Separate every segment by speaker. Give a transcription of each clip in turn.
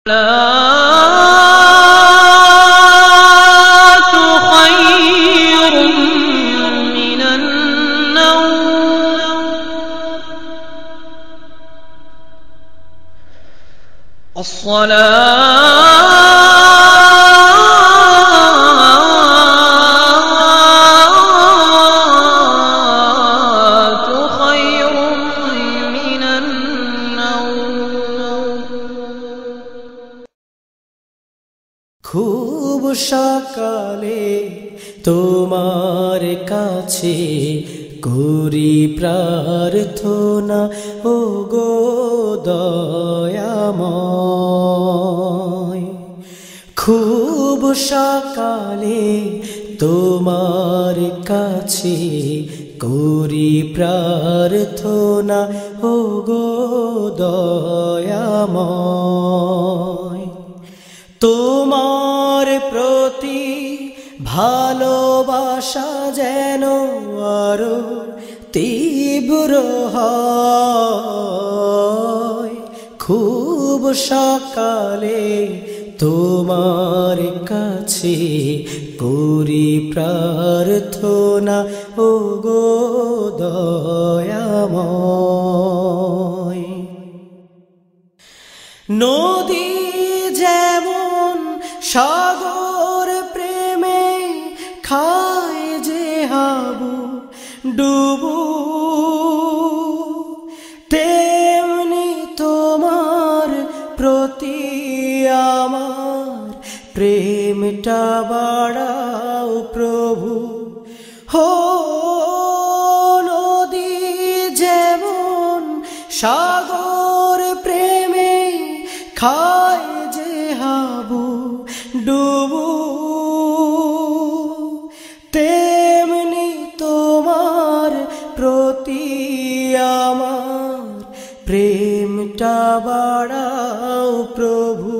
Speaker 1: الصلاة خير من النوم. الصلاة خير من النوم.
Speaker 2: খুব সকালে তোমার কাছে করি প্রার্থনা, ও গো দয়াময়। খুব সকালে তোমার কাছে করি প্রার্থনা, ও গো দয়াময়। তোমার প্রতি ভালোবাসা যেন আরো তীব্র হয়। খুব সকালে তোমার কাছে করি প্রার্থনা, ও গো দয়াময়। নদী যেমন সাগর প্রেমে খায় যে হাবু ডুবু, তেমনি তোমার প্রতি আমার প্রেমটা বাড়াও প্রভু। হো নদী যেমন সাগর প্রেমে খায় যে হাবু ডুবু, তেমনি তোমার প্রতি আমার প্রেমটা বাড়াও প্রভু।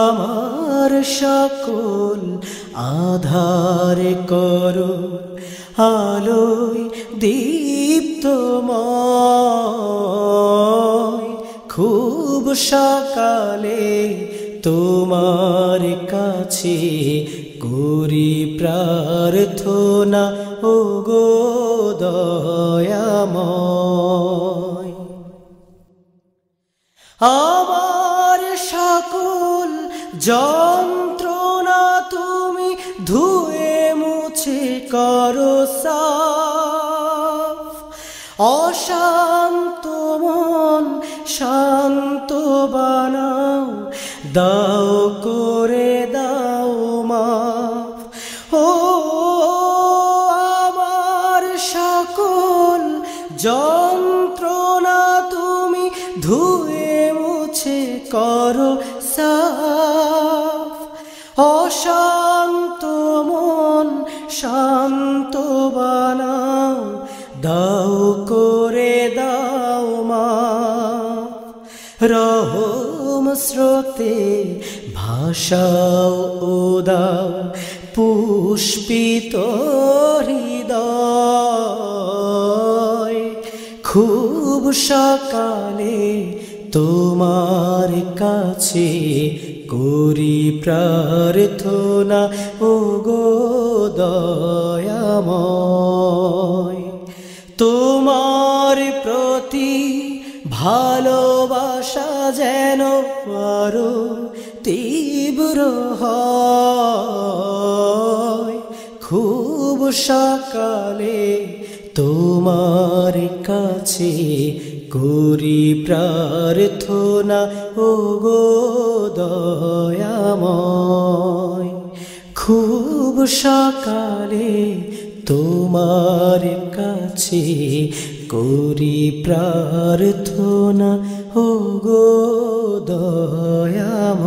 Speaker 2: আমার সকল আধার করো আলোয় দীপ্তময়। খুব সকালে তোমার কাছে করি প্রার্থনা, ও গো দয়াময়। আমার সকল যন্ত্রণা তুমি ধুয়ে মুছে করো সাফ। অশান্ত মন শান্ত বানাও, দাও করে দাও মাফ। ও আমার সকল যন্ত্রণা তুমি ধুয়ে মুছে করো সাফ। অশান্ত মন শান্ত বানাও, দাও করে দাও মাফ। রহম স্রোতে ভাষাও ও দাও পুষ্পিত হৃদয়। খুব সকালে তোমার কাছে করি প্রার্থনা, ও গো দয়াময়। তোমার প্রতি ভালোবাসা যেন আরো তীব্র হয়। খুব সকালে তোমার কাছে করি প্রার্থনা, ও গো দয়াময়। খুব সকালে তোমার কাছে করি প্রার্থনা, ও গো দয়াময়।